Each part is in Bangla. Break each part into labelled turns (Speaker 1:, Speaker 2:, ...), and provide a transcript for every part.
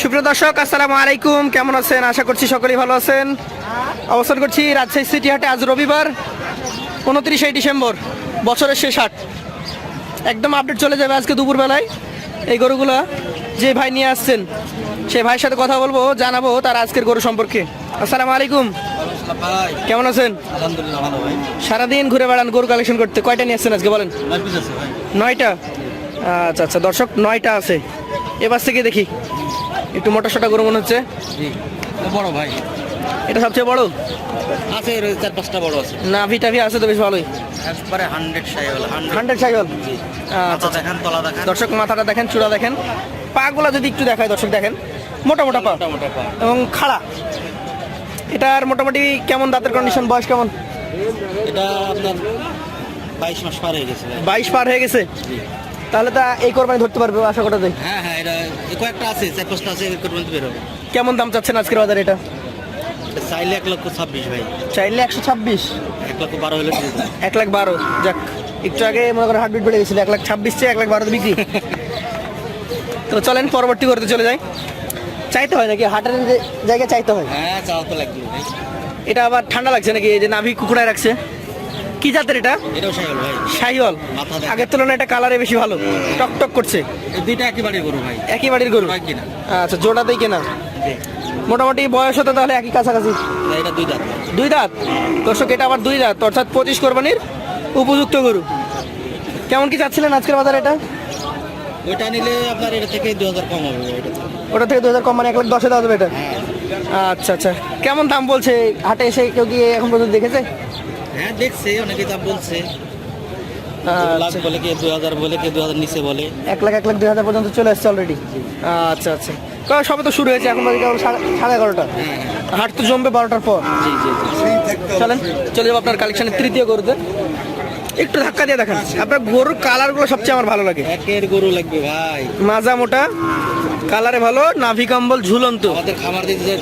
Speaker 1: সুপ্রিয় দর্শক, আসসালামু আলাইকুম। কেমন আছেন? আশা করছি সকলেই ভালো আছেন। অবস্থান করছি রাজশাহী সিটি হাটে। আজ রবিবার 29শে ডিসেম্বর, বছরের শেষ হাট। একদম আপডেট চলে যাবে আজকে দুপুরবেলায়। এই গরুগুলো যে ভাই নিয়ে আসছেন, সেই ভাইয়ের সাথে কথা বলবো, জানাবো তার আজকের গরু সম্পর্কে। আসসালামু আলাইকুম, কেমন আছেন?
Speaker 2: আলহামদুলিল্লাহ ভালো ভাই।
Speaker 1: সারাদিন ঘুরে বেড়ান গরু কালেকশন করতে, কয়টা নিয়ে আসছেন আজকে বলেন? 9টা। আচ্ছা আচ্ছা দর্শক, 9টা আছে। এবার থেকে দেখি, একটু মোটা সোটা গরু মনে হচ্ছে।
Speaker 2: বড় ভাই,
Speaker 1: এটা সবচেয়ে বড়
Speaker 2: আছে 4-5টা বড় আছে।
Speaker 1: নাভি টাভি আছে তো বেশ ভালোই।
Speaker 2: একবারে 100 সাইকেল
Speaker 1: 100 সাইকেল।
Speaker 2: আচ্ছা দেখেন, তলা দেখেন
Speaker 1: দর্শক, মাথাটা দেখেন, চূড়া দেখেন, পাগুলা যদি একটু দেখায় দর্শক, দেখেন মোটা মোটা পা
Speaker 2: মোটা পা
Speaker 1: এবং খাড়া। এটার মোটামুটি কেমন দাঁতের কন্ডিশন, বয়স কেমন?
Speaker 2: এটা আপনার 22 মাস পার হয়ে গেছে ভাই।
Speaker 1: 22 পার হয়ে গেছে। তাহলে তা এই কোরবানি ধরতে পারবে আশা করা যায়।
Speaker 2: হ্যাঁ হ্যাঁ, এটা কয়েকটা আছে, 4-5টা আছে, এর মধ্যে বের হবে।
Speaker 1: কেমন দাম চাচ্ছেন আজকের বাজারে এটা?
Speaker 2: এটা চাইলে 1,26,000 ভাই।
Speaker 1: চাইলে 126,
Speaker 2: 1,12,000 হলে দিয়ে দেব।
Speaker 1: 1,12,000। যাক, একটু আগে মনে করেন হার্টবিট বেড়ে গেছিল, 1,26,000 চেয়ে 1,12,000 বিক্রি। তো চলেন পরবর্তী করতে চলে যাই। চাইতে হয় নাকি হাটের জায়গায় চাইতে হয়?
Speaker 2: হ্যাঁ, চাওয়া তো লাগবে ভাই।
Speaker 1: এটা আবার ঠান্ডা লাগছে নাকি? এই যে নাভি কুকুরায় রাখছে, কি জাতের এটা?
Speaker 2: এটাও সাইকেল ভাই।
Speaker 1: শাহিওয়াল।
Speaker 2: মাথা দেখেন।
Speaker 1: আগের তুলনায় এটা কালারে বেশি ভালো, টক টক করছে।
Speaker 2: এই দুইটা একেবারে গরু ভাই।
Speaker 1: একই বাড়ির গরু?
Speaker 2: ভাই কিনা।
Speaker 1: আচ্ছা, জোড়াতেই কেনা। মোটামুটি বয়স হতে তাহলে একই কাছাকাছি।
Speaker 2: এটা 2 দাঁত।
Speaker 1: 2 দাঁত। দর্শক, এটা আবার 2 দাঁত, অর্থাৎ 25 কোরবানির উপযুক্ত গরু। কেমন কি চাচ্ছিলেন আজকের বাজারে এটা?
Speaker 2: ওইটা নিলে আপনার এটা থেকে 2,000 কম হবে এটা।
Speaker 1: ওটা থেকে 2,000 কম, মানে 1,10,000 দেওয়া যাবে এটা?
Speaker 2: হ্যাঁ
Speaker 1: আচ্ছা আচ্ছা, কেমন দাম বলছে হাটে এসে? কেউ কি এখন পর্যন্ত দেখেছে?
Speaker 2: হ্যাঁ, দেখছে, অনেকে দাম বলছে। লাখ
Speaker 1: আচ্ছা,
Speaker 2: বলে, কে 2,000 বলে, কে 2,000 নিচে বলে।
Speaker 1: 1,02,000 পর্যন্ত চলে আসছে অলরেডি। আচ্ছা আচ্ছা, কারণ সবে তো শুরু হয়েছে, এখন বাজে কেবল 11:30।
Speaker 2: হ্যাঁ হ্যাঁ,
Speaker 1: হাট তো জমবে 12টার পর।
Speaker 2: জি জি জি।
Speaker 1: চলেন চলে যাবো আপনার কালেকশনের তৃতীয় গরুতে। একটু ধাক্কা দিয়ে দেখান। আপনার গরুর কালারগুলো সবচেয়ে আমার ভালো লাগে।
Speaker 2: একের গরু লাগবে ভাই।
Speaker 1: মাজা মোটা, কালারে ভালো, নাভি কম্বল ঝুলন্ত।
Speaker 2: আমাদের খামার দিতে,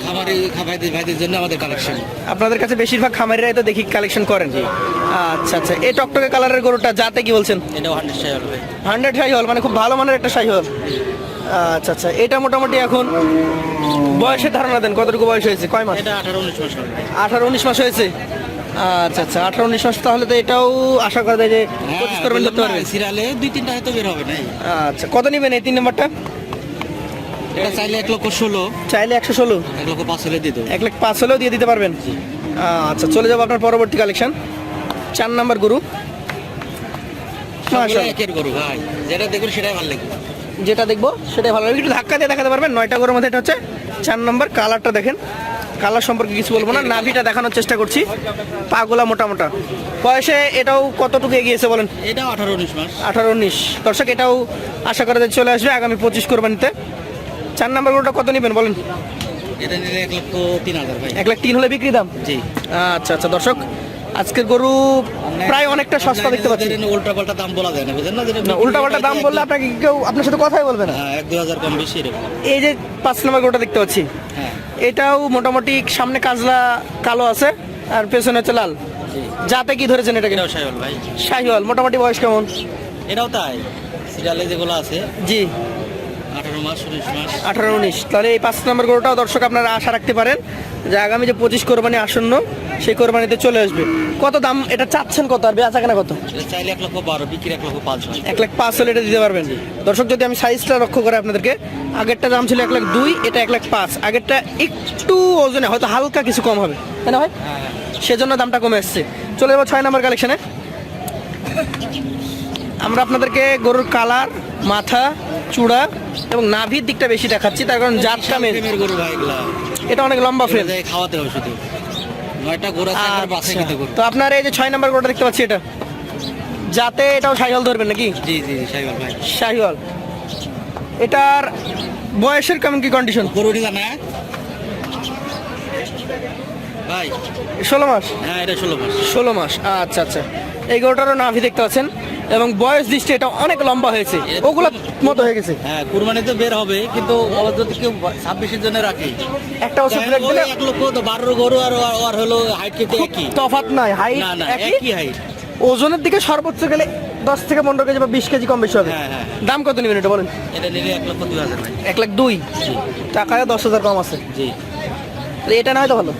Speaker 2: খামারি ভাইদের জন্য আমাদের কালেকশন।
Speaker 1: আপনাদের কাছে বেশিরভাগ খামারিরাই তো দেখি কালেকশন করেন। আচ্ছা আচ্ছা, এই টকটকে কালারের গরুটা জাতে কি বলছেন?
Speaker 2: এটাও 100 সাইকেল ভাই।
Speaker 1: 100 শাহিওয়াল, মানে খুব ভালো মানের একটা শাহিওয়াল। আচ্ছা আচ্ছা, এটা মোটামুটি এখন বয়সের ধারণা দেন, কতটুকু বয়স হয়েছে, কয় মাস?
Speaker 2: এটা 18-19 মাস হবে।
Speaker 1: 18-19 মাস হয়েছে। আচ্ছা আচ্ছা, 18-19 মাস, তাহলে তো এটাও আশা করা যায় যে 25 কোরবানি করতে পারবেন।
Speaker 2: সিরিয়ালে 2-3টা হয়তো বের হবে নাই।
Speaker 1: আচ্ছা, কত নেবেন এই 3 নম্বরটা?
Speaker 2: এটা চাইলে 1,16,000,
Speaker 1: চাইলে 116,
Speaker 2: 1,05,000 হলে দিয়ে দেবো।
Speaker 1: 1,05,000 হলেও দিয়ে দিতে পারবেন। আচ্ছা, চলে যাবো আপনার পরবর্তী কালেকশন, 4 নম্বর গরু।
Speaker 2: সবগুলো
Speaker 1: মাশাআল্লাহ।
Speaker 2: একের গরু ভাই, যেটা দেখুন সেটাই ভালো লাগবে।
Speaker 1: যেটা দেখবো সেটাই ভালো লাগবে। একটু ধাক্কা দিয়ে দেখাতে পারবেন? 9টা গরুর মধ্যে এটা হচ্ছে 4 নম্বর। কালারটা দেখেন, কালার সম্পর্কে কিছু বলবো না, নাভিটা দেখানোর চেষ্টা করছি। পাগুলা মোটা মোটা। বয়সে এটাও কতটুকু এগিয়েছে বলেন?
Speaker 2: এটাও 18-19 মাস।
Speaker 1: 18-19। দর্শক, এটাও আশা করা যায় চলে আসবে আগামী 25 কোরবানিতে। 4 নম্বর গরুটা কত নেবেন বলেন?
Speaker 2: এটা নিলে 1,03,000 ভাই।
Speaker 1: 1,03,000 হলে বিক্রি দাম?
Speaker 2: জি।
Speaker 1: আচ্ছা আচ্ছা দর্শক, আজকের গরু প্রায় অনেকটা সস্তা দেখতে পাচ্ছি।
Speaker 2: উল্টা পাল্টা দাম বলা যায় না, বুঝেন না?
Speaker 1: না, উল্টাপাল্টা দাম বললে আপনাকে কেউ আপনার সাথে কথাই বলবে না।
Speaker 2: 1-2,000 কম বেশি এরকম।
Speaker 1: এই যে 5 নম্বর গরুটা দেখতে পাচ্ছি,
Speaker 2: হ্যাঁ
Speaker 1: এটাও মোটামুটি সামনে কাজলা কালো আছে আর পেছনে হচ্ছে লাল।
Speaker 2: জি।
Speaker 1: যাতে কি ধরেছেন এটাকে?
Speaker 2: এটাও সাইকেল ভাই।
Speaker 1: শাহিওয়াল। মোটামুটি বয়স কেমন?
Speaker 2: এটাও তাই, সিরিয়ালে যেগুলো আছে
Speaker 1: জি,
Speaker 2: 18 মাস 19 মাস।
Speaker 1: 18-19। তাহলে এই 5 নম্বর গরুটাও দর্শক আপনারা আশা রাখতে পারেন যে আগামী যে 25 কোরবানি আসন্ন, সেই কোরবানিতে চলে আসবে। কত দাম এটা চাচ্ছেন, কত আর বেচা কেনা কত?
Speaker 2: এটা চাইলে 1,12,000, বিক্রি 1,05,000 হয়।
Speaker 1: 1,05,000 হলে এটা দিতে পারবেন। দর্শক, যদি আমি সাইজটা লক্ষ্য করে আপনাদেরকে, আগেরটা দাম ছিল 1,02,000, এটা 1,05,000। আগেরটা একটু ওজনে হয়তো হালকা কিছু কম হবে, তাই না ভাই?
Speaker 2: হ্যাঁ
Speaker 1: সেজন্য দামটা কমে আসছে। চলে যাবো 6 নম্বর কালেকশনে। আমরা আপনাদেরকে গরুর কালার, মাথা, চূড়া এবং নাভির দিকটা বেশি দেখাচ্ছি, তার কারণ জাতটা মেন।
Speaker 2: প্রেমের গরু ভাই এগুলা।
Speaker 1: এটা অনেক লম্বা ফ্রেম।
Speaker 2: এগুলা খাওয়াতে হবে শুধু। 9টা গরু আছে, একবার বাছাই করতে গরু।
Speaker 1: তো আপনার এই যে 6 নম্বর গরুটা দেখতে পাচ্ছি, এটা যাতে এটাও শাহিওয়াল ধরবেন নাকি?
Speaker 2: জি জি জি, সাইকেল ভাই।
Speaker 1: শাহিওয়াল। এটার বয়সের কেমন কি কন্ডিশন?
Speaker 2: গরু নিবা না ভাই?
Speaker 1: 16 মাস।
Speaker 2: হ্যাঁ, এটা 16 মাস।
Speaker 1: 16 মাস। আচ্ছা আচ্ছা, এই গরুটারও নাভি দেখতে পাচ্ছেন এবং বয়স দৃষ্টি এটা অনেক লম্বা হয়েছে, ওগুলো মতো হয়ে গেছে।
Speaker 2: হ্যাঁ, কুরবানিতে বের হবে, কিন্তু আবার যদি কেউ 26-এর জন্য রাখে,
Speaker 1: একটা বছর ব্রেক দিলে
Speaker 2: 1,12,000 গরু আর হলো হাইট কিন্তু একই।
Speaker 1: তফাৎ নাই, হাইট
Speaker 2: না না,
Speaker 1: একই।
Speaker 2: একই হাইট।
Speaker 1: ওজনের দিকে সর্বোচ্চ গেলে 10 থেকে 15 কেজি বা 20 কেজি কম বেশি হবে।
Speaker 2: হ্যাঁ হ্যাঁ
Speaker 1: দাম কত নেবেন এটা বলেন?
Speaker 2: এটা নিলে 1,02,000 ভাই।
Speaker 1: 1,02,000
Speaker 2: জি
Speaker 1: টাকায় 10,000 কম আছে।
Speaker 2: জি।
Speaker 1: তাহলে এটা নয় তো ভালো।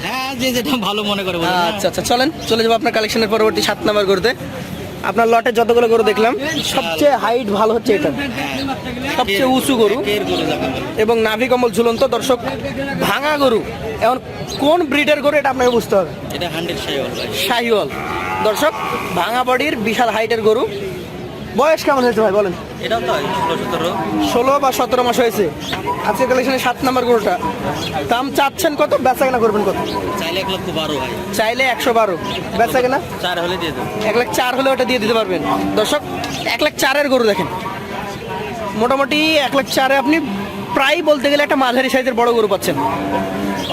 Speaker 2: হ্যাঁ যে যেটা ভালো মনে করে বলেন না?
Speaker 1: আচ্ছা আচ্ছা, চলেন চলে যাবো আপনার কালেকশনের পরবর্তী 7 নাম্বার গরুতে। আপনার লটে যতগুলো গরু দেখলাম সবচেয়ে হাইট ভালো হচ্ছে এটা, সবচেয়ে উঁচু গরু
Speaker 2: এর গরু যাবে বলে।
Speaker 1: এবং নাভি কম্বল ঝুলন্ত। দর্শক ভাঙা গরু, এখন কোন ব্রিডের গরু এটা আপনাকে বুঝতে হবে।
Speaker 2: এটা 100 শাহিওয়াল ভাই।
Speaker 1: শাহিওয়াল। দর্শক ভাঙা বডির বিশাল হাইটের গরু। বয়স কেমন হয়েছে ভাই বলেন?
Speaker 2: এটাও তো 16-17।
Speaker 1: 16 বা 17 মাস হয়েছে। আজকের কালেকশনের 7 নাম্বার গরুটা। দাম চাচ্ছেন কত, বেচা কেনা করবেন কত?
Speaker 2: চাইলে 1,12,000 ভাই।
Speaker 1: চাইলে 112, বেচা কেনা
Speaker 2: 4 হলে দিয়ে দেবো।
Speaker 1: 1,04,000 হলে ওটা দিয়ে দিতে পারবেন। দর্শক 1,04,000-এর গরু দেখেন, মোটামুটি 1,04,000-এ আপনি প্রায় বলতে গেলে একটা মাঝারি সাইজের বড় গরু পাচ্ছেন।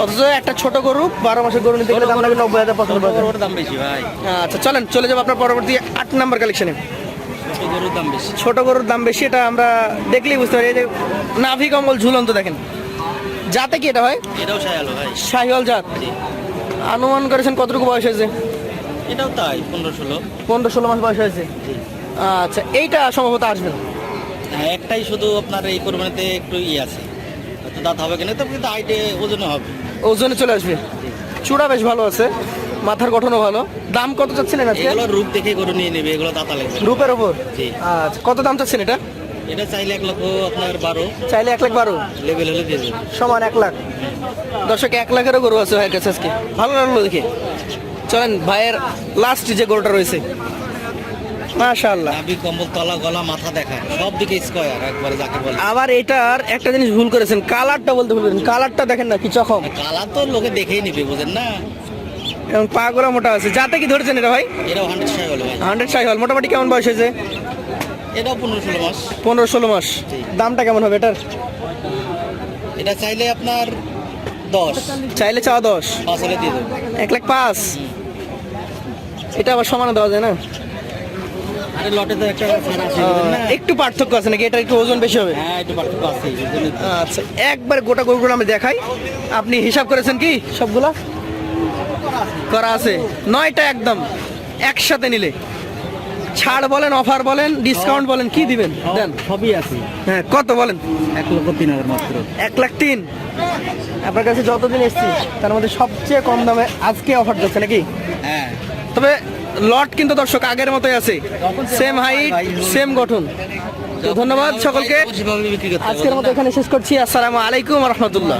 Speaker 1: অথচ একটা ছোট গরু 12 মাসের গরু নিতে গেলে দাম লাগবে 90,000 95,000।
Speaker 2: ওর দাম বেশি ভাই।
Speaker 1: আচ্ছা চলেন চলে যাবো আপনার পরবর্তী 8 নাম্বার কালেকশনে।
Speaker 2: ছোট গরুর দাম বেশি।
Speaker 1: ছোট গরুর দাম বেশি, এটা আমরা দেখলেই বুঝতে পারি। এই যে নাভি কম্বল ঝুলন্ত দেখেন, যাতে কি এটা হয়?
Speaker 2: এটাও শাহিওয়াল ভাই।
Speaker 1: শাহিওয়াল জাত।
Speaker 2: জি।
Speaker 1: অনুমান করেছেন কতটুকু বয়স হয়েছে?
Speaker 2: এটাও তাই 15-16।
Speaker 1: 15-16 মাস বয়স হয়েছে।
Speaker 2: জি।
Speaker 1: আচ্ছা এইটা সম্ভবত আসবে না।
Speaker 2: হ্যাঁ একটাই শুধু আপনার এই কোরবানিতে একটু আছে, হয়তো দাঁত হবে কিনা, তো কিন্তু হাইটে ওজনে হবে।
Speaker 1: ওজনে চলে আসবে। চূড়া বেশ ভালো আছে, মাথার গঠনও ভালো। দাম কত চাচ্ছিলেন আজকে?
Speaker 2: এগুলো রূপ দেখে গরু নিয়ে নেবে, এগুলো দাঁতা লাগবে।
Speaker 1: রূপের ওপর।
Speaker 2: জি।
Speaker 1: আচ্ছা কত দাম চাচ্ছেন এটা?
Speaker 2: এটা চাইলে 1,12,000,
Speaker 1: চাইলে 1,12,000,
Speaker 2: লেভেল হলে দিয়ে দেবে।
Speaker 1: সমান 1,00,000। দর্শক 1,00,000-এরও গরু আছে ভাইয়ের কাছে আজকে, ভালো লাগলো দেখে। চলেন ভাইয়ের লাস্ট যে গরুটা রয়েছে, মাশাআল্লাহ।
Speaker 2: নাভি কম্বল তলা গলা মাথা দেখা সব দিকে স্কয়ার একবারে যাকে বলে।
Speaker 1: আবার এটার একটা জিনিস ভুল করেছেন, কালারটা বলতে ভুল করেছেন। কালারটা দেখেন না কি চকম,
Speaker 2: কালার তো লোকে দেখেই নিবে, বোঝেন না?
Speaker 1: এবং পা গোড়া মোটা আছে। যাতে কি ধরেছেন এটা ভাই?
Speaker 2: এটাও 100 শাহিওয়াল ভাই।
Speaker 1: 100 শাহিওয়াল। মোটামুটি কেমন বয়স হয়েছে?
Speaker 2: এটাও 15-16 মাস।
Speaker 1: 15-16 মাস।
Speaker 2: জি।
Speaker 1: দামটা কেমন হবে এটার?
Speaker 2: এটা চাইলে আপনার 10,
Speaker 1: চাইলে চাওয়া 10,
Speaker 2: 5 হলে দিয়ে দেবো।
Speaker 1: 1,05,000। এটা আবার সমানে দেওয়া যায় না?
Speaker 2: আরে লটে তো একটা ছাড় আছে, বোঝেন না?
Speaker 1: একটু পার্থক্য আছে নাকি? এটা একটু ওজন বেশি হবে।
Speaker 2: হ্যাঁ একটু পার্থক্য আছে, এই জন্য তো।
Speaker 1: আচ্ছা একবার গোটা গরুগুলো আমি দেখাই। আপনি হিসাব করেছেন কি সবগুলা? করা আছে। 9টা একদম একসাথে নিলে ছাড় বলেন, অফার বলেন, ডিসকাউন্ট বলেন, কি দিবেন দেন?
Speaker 2: সবই আছে।
Speaker 1: হ্যাঁ কত বলেন?
Speaker 2: 1,03,000 মাত্র।
Speaker 1: 1,03,000। আপনার কাছে যতদিন এসছি তার মধ্যে সবচেয়ে কম দামে আজকে অফার দিচ্ছে নাকি?
Speaker 2: হ্যাঁ
Speaker 1: তবে লট কিন্তু দর্শক আগের মতোই আছে, সেম হাইট সেম গঠন। তো ধন্যবাদ সকলকে।
Speaker 2: সেভাবে বিক্রি করতে হবে,
Speaker 1: আজকের মতো
Speaker 2: বোঝেন না?
Speaker 1: এখানে শেষ করছি। আসসালামু আলাইকুম রহমতুল্লাহ।